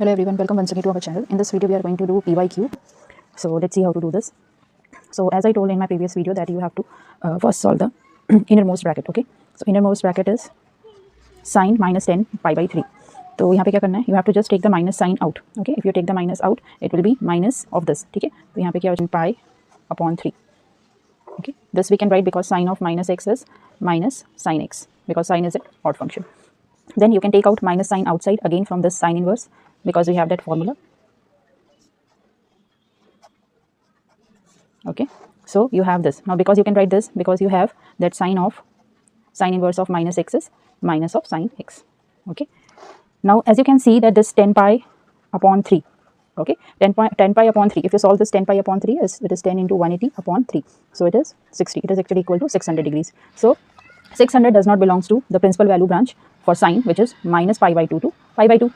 Hello everyone, welcome once again to our channel. In this video we are going to do PYQ. So let's see how to do this. So as I told in my previous video that you have to first solve the innermost bracket. Okay, so innermost bracket is sine minus 10 pi by 3. तो यहाँ पे क्या करना है, you have to just take the minus sign out. Okay, if you take the minus out it will be minus of this. ठीक है, तो यहाँ पे क्या हो जाएगा pi upon 3. Okay, this we can write because sine of minus x is minus sin x because sine is an odd function. Then you can take out minus sign outside again from this sine inverse because we have that formula. Okay, so you have this now because you can write this because you have that sine inverse of minus x is minus of sine x. Okay, now as you can see that this 10 pi upon 3. Okay, 10 pi upon 3, if you solve this 10 pi upon 3 it is 10 into 180 upon 3, so it is 60. It is actually equal to 600 degrees. So 600 does not belongs to the principal value branch for sine which is minus pi by 2 to pi by 2.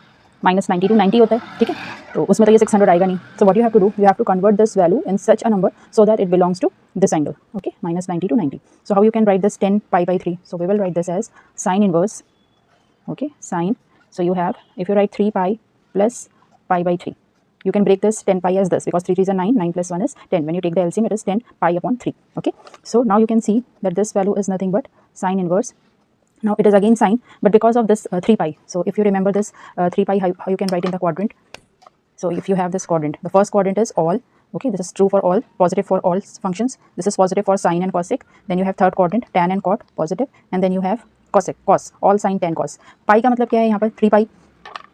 minus 90 to 90 होता है. ठीक है, तो उसमें तो ये 600 आएगा नहीं. So what you have to do, you have to convert this value in such a number so that it belongs to this angle. Okay, minus 90 to 90. So how you can write this 10 pi by 3? So we will write this as sine inverse. Okay, sine. So you have, if you write 3 pi plus pi by 3, you can break this 10 pi as this because 3 3 is 9, 9 plus 1 is 10. When you take the LCM it is 10 pi upon 3. Okay, so now you can see that this value is nothing but sine inverse. Now it is again sine, but because of this 3 pi, so if you remember this 3 pi, how you can write in the quadrant. So if you have this quadrant, the first quadrant is all. Okay, this is true for all, positive for all functions. This is positive for sine and cosec. Then you have third quadrant, tan and cot, positive, and then you have cosec, cos, all sine, tan, cos. Pi का मतलब क्या है यहाँ पर 3 pi.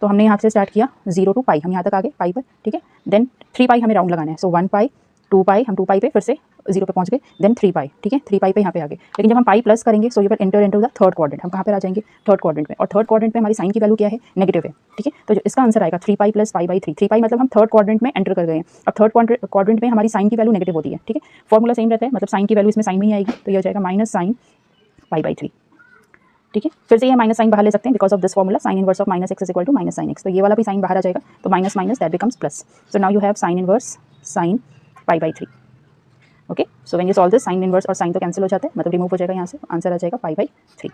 तो हमने यहाँ से स्टार्ट किया 0 to pi, हम यहाँ तक आ गए पाई पर. ठीक है, देन 3 pi हमें राउंड लगाना है. सो 1 pi, 2 pi, हम 2 pi पे फिर से 0 पे पहुँच गए. Then 3 pi. ठीक है, 3 pi पे यहाँ पे आ गए. लेकिन जब हम पाई प्लस करेंगे so you will enter into the third quadrant. हम कहाँ पर आ जाएंगे? थर्ड क्वाड्रेंट में. और थर्ड क्वाड्रेंट में हमारी साइन की वैल्यू क्या है? नेगेटिव है. ठीक है, तो जो इसका आंसर आएगा 3 pi plus pi by 3. 3 pi मतलब हम थर्ड क्वाड्रेंट में एंटर कर गए हैं. अब थर्ड क्वाड्रेंट में हमारी साइन की वैल्यू नेगेटिव होती है. ठीक है, फॉर्मूला सेम रहता है, मतलब साइन की वैल्यू इसमें साइन में ही आएगी, तो ये हो जाएगा माइनस साइन पाई बाई 3. ठीक है, फिर से ये माइनस साइन बाहर ले सकते हैं because of this formula sine inverse of minus x is equal to minus sine x. तो ये वाला भी साइन बाहर आ जाएगा, तो minus minus that becomes plus. So now you have sine inverse sine pi by 3. Okay, so when you solve this sine inverse और sine तो कैंसिल हो जाते हैं, मतलब रिमूव हो जाएगा यहाँ से, आंसर आ जाएगा पाई बाई 3.